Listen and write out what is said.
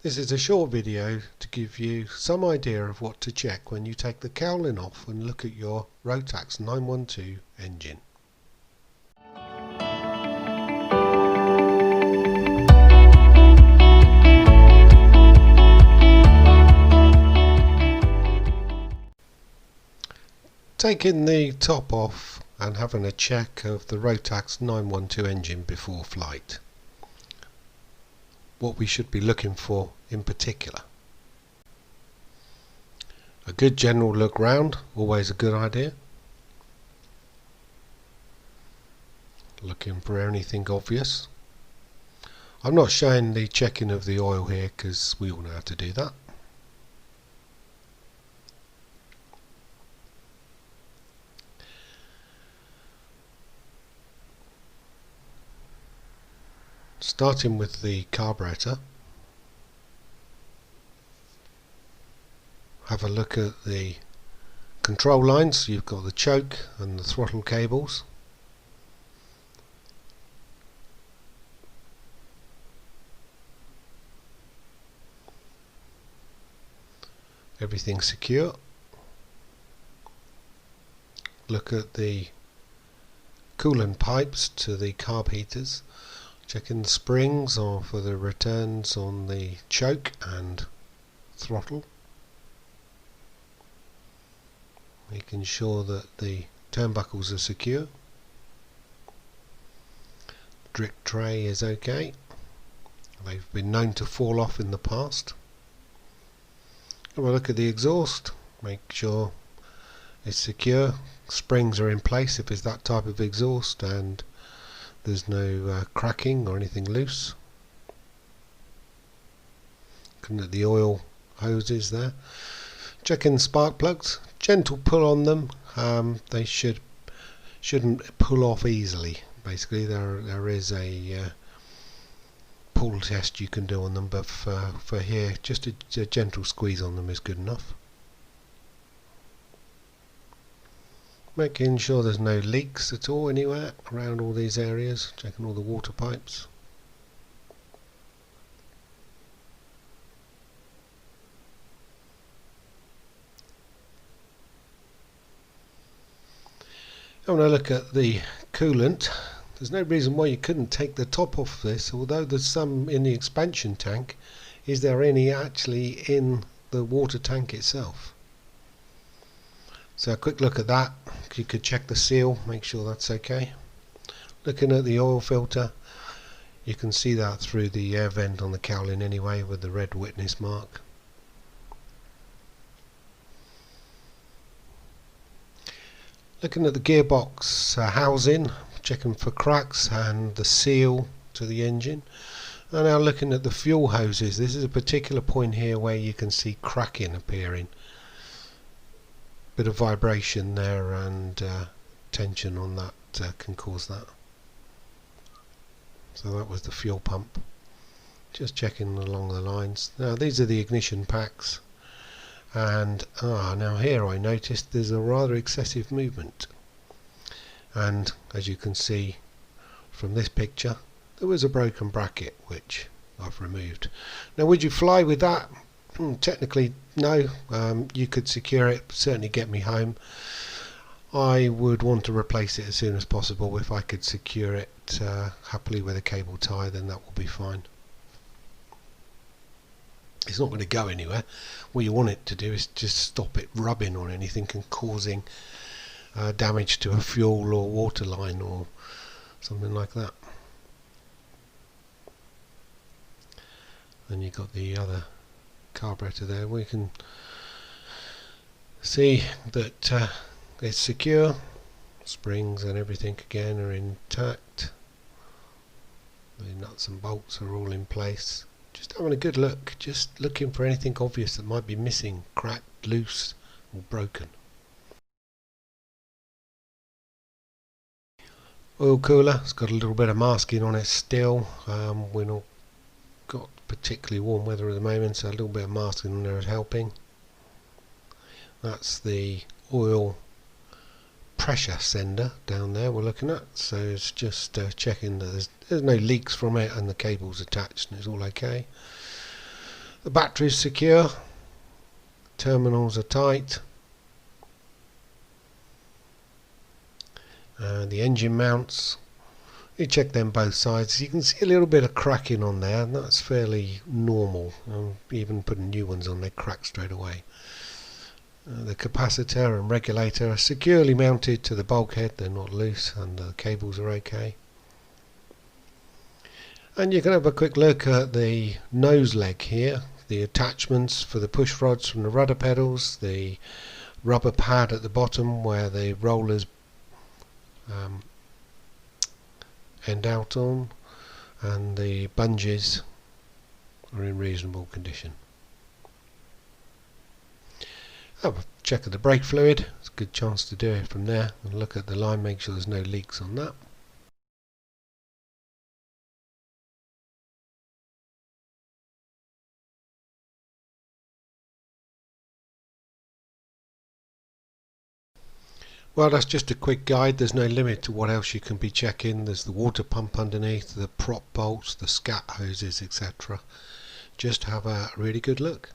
This is a short video to give you some idea of what to check when you take the cowling off and look at your Rotax 912 engine. Taking the top off and having a check of the Rotax 912 engine before flight. What we should be looking for in particular. A good general look round, always a good idea. Looking for anything obvious. I'm not showing the checking of the oil here because we all know how to do that. Starting with the carburetor, have a look at the control lines. You've got the choke and the throttle cables. Everything's secure. Look at the coolant pipes to the carb heaters. Checking the springs or for the returns on the choke and throttle. Making sure that the turnbuckles are secure. Drip tray is okay. They've been known to fall off in the past. Have a look at the exhaust. Make sure it's secure. Springs are in place if it's that type of exhaust and there's no cracking or anything loose. Looking at the oil hoses there. Checking spark plugs. Gentle pull on them. They shouldn't pull off easily. Basically, there is a pull test you can do on them, but for here, just a gentle squeeze on them is good enough. Making sure there's no leaks at all anywhere around all these areas, checking all the water pipes. Having a look at the coolant, there's no reason why you couldn't take the top off this, although there's some in the expansion tank. Is there any actually in the water tank itself? So a quick look at that. You could check the seal, make sure that's okay. Looking at the oil filter, you can see that through the air vent on the cowling anyway with the red witness mark. Looking at the gearbox housing, checking for cracks and the seal to the engine. And now looking at the fuel hoses, this is a particular point here where you can see cracking appearing. Bit of vibration there and tension on that can cause that. So that was the fuel pump. Just checking along the lines. Now these are the ignition packs, and now here I noticed there's a rather excessive movement, and as you can see from this picture there was a broken bracket which I've removed. Now would you fly with that? Technically no. You could secure it, certainly get me home. I would want to replace it as soon as possible. If I could secure it happily with a cable tie, then that will be fine. It's not going to go anywhere. What you want it to do is just stop it rubbing on anything and causing damage to a fuel or water line or something like that. Then you've got the other carburetor there. We can see that it's secure. Springs and everything again are intact. The nuts and bolts are all in place. Just having a good look, just looking for anything obvious that might be missing, cracked, loose or broken. Oil cooler, it's got a little bit of masking on it still. We're not got particularly warm weather at the moment, so a little bit of masking on there is helping. That's the oil pressure sender down there we're looking at, so it's just checking that there's no leaks from it and the cable's attached and it's all okay. The battery is secure, terminals are tight, the engine mounts, you check them both sides. You can see a little bit of cracking on there, and that's fairly normal. Even putting new ones on, they crack straight away. The capacitor and regulator are securely mounted to the bulkhead, they're not loose, and the cables are okay. And you can have a quick look at the nose leg here, the attachments for the push rods from the rudder pedals, the rubber pad at the bottom where the rollers end out on, and the bungees are in reasonable condition. Have a check of the brake fluid, it's a good chance to do it from there, and look at the line, make sure there's no leaks on that. Well, that's just a quick guide. There's no limit to what else you can be checking. There's the water pump underneath, the prop bolts, the scat hoses, etc. Just have a really good look.